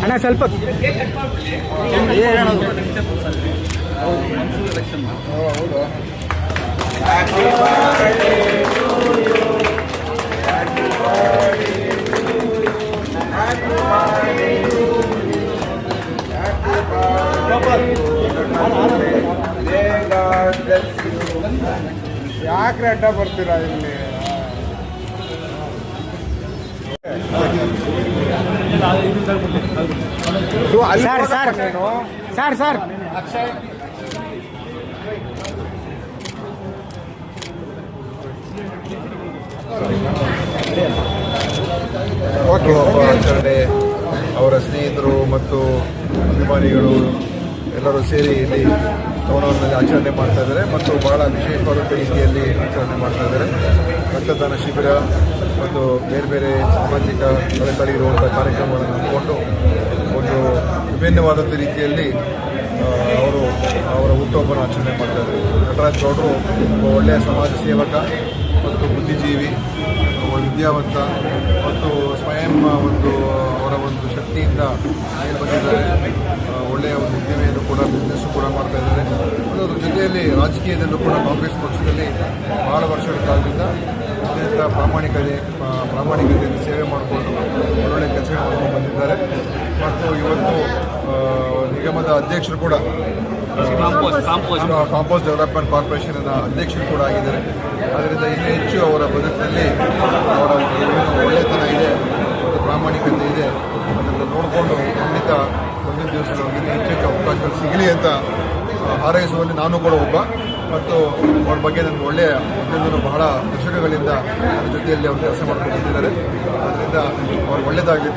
ಅಣ್ಣ ಸ್ವಲ್ಪ ಯಾಕ್ರೆ ಅಡ್ಡ ಬರ್ತೀರಾ ಇಲ್ಲಿ? ಸರ್ ಸರ್ ಸರ್ ಸರ್ ಆಚರಣೆ ಅವರ ಸ್ನೇಹಿತರು ಮತ್ತು ಅಭಿಮಾನಿಗಳು ಎಲ್ಲರೂ ಸೇರಿ ಇಲ್ಲಿ ಟೌನಲ್ಲಿ ಆಚರಣೆ ಮಾಡ್ತಾ ಇದ್ದಾರೆ ಮತ್ತು ಬಹಳ ವಿಶೇಷವಾದ ರೀತಿಯಲ್ಲಿ ಆಚರಣೆ ಮಾಡ್ತಾ ಇದ್ದಾರೆ. ರಕ್ತದಾನ ಶಿಬಿರ ಮತ್ತು ಬೇರೆ ಬೇರೆ ಸಾಮಾಜಿಕ ಕಳಕಳಿ ಇರುವಂಥ ಕಾರ್ಯಕ್ರಮಗಳನ್ನು ಹಮ್ಮಿಕೊಂಡು ಒಂದು ವಿಭಿನ್ನವಾದಂಥ ರೀತಿಯಲ್ಲಿ ಅವರ ಹುಟ್ಟುಹಬ್ಬನ ಆಚರಣೆ ಮಾಡ್ತಾ ಇದ್ದಾರೆ. ನಟರಾಜ್ ಗೌಡರು ಒಬ್ಬ ಒಳ್ಳೆಯ ಸಮಾಜ ಸೇವಕ ಮತ್ತು ಬುದ್ಧಿಜೀವಿ, ವಿದ್ಯಾವಂತ ಮತ್ತು ಸ್ವಯಂ ಅವರ ಒಂದು ಶಕ್ತಿಯಿಂದ ಮೇಲೆ ಬಂದಿದ್ದಾರೆ. ಒಳ್ಳೆಯ ಒಂದು ಉದ್ಯಮೆಯನ್ನು ಕೂಡ ಬಿಸ್ನೆಸ್ ಕೂಡ ಮಾಡ್ತಾ ಇದ್ದಾರೆ. ಅದರ ಜೊತೆಯಲ್ಲಿ ರಾಜಕೀಯದಲ್ಲೂ ಕೂಡ ಕಾಂಗ್ರೆಸ್ ಪಕ್ಷದಲ್ಲಿ ಬಹಳ ವರ್ಷಗಳ ಕಾಲದಿಂದ ಅತ್ಯಂತ ಪ್ರಾಮಾಣಿಕತೆಯಿಂದ ಸೇವೆ ಮಾಡಿಕೊಂಡು ಒಳ್ಳೊಳ್ಳೆ ಕೆಲಸಗಳನ್ನು ಬಂದಿದ್ದಾರೆ. ಮತ್ತು ಇವತ್ತು ನಿಗಮದ ಅಧ್ಯಕ್ಷರು ಕೂಡ ಕಾಂಪೋಸ್ಟ್ ಡೆವಲಪ್ಮೆಂಟ್ ಕಾರ್ಪೊರೇಷನ್ನ ಅಧ್ಯಕ್ಷರು ಕೂಡ ಆಗಿದ್ದಾರೆ. ಅದರಿಂದ ಇನ್ನೂ ಹೆಚ್ಚು ಅವರ ಬದುಕಿನಲ್ಲಿ ಅವರ ಒಳ್ಳೆತನ ಇದೆ ಮತ್ತು ಪ್ರಾಮಾಣಿಕತೆ ಇದೆ. ಅದನ್ನು ನೋಡಿಕೊಂಡು ಖಂಡಿತ ಮುಂದಿನ ದಿವಸಗಳಲ್ಲಿ ಇನ್ನೂ ಹೆಚ್ಚು ಅವಕಾಶಗಳು ಸಿಗಲಿ ಅಂತ ಹಾರೈಸುವಲ್ಲಿ ನಾನು ಕೂಡ ಒಬ್ಬ. ಮತ್ತು ಅವ್ರ ಬಗ್ಗೆ ನನಗೆ ಒಳ್ಳೆಯ ಮೊದಲು ಬಹಳ ದಶಕಗಳಿಂದ ನನ್ನ ಜೊತೆಯಲ್ಲಿ ಅವರು ಕೆಲಸ ಮಾಡ್ಕೊಂಡು ಬಂದಿದ್ದಾರೆ. ಅದರಿಂದ ಅವ್ರು ಒಳ್ಳೆಯದಾಗಲಿ.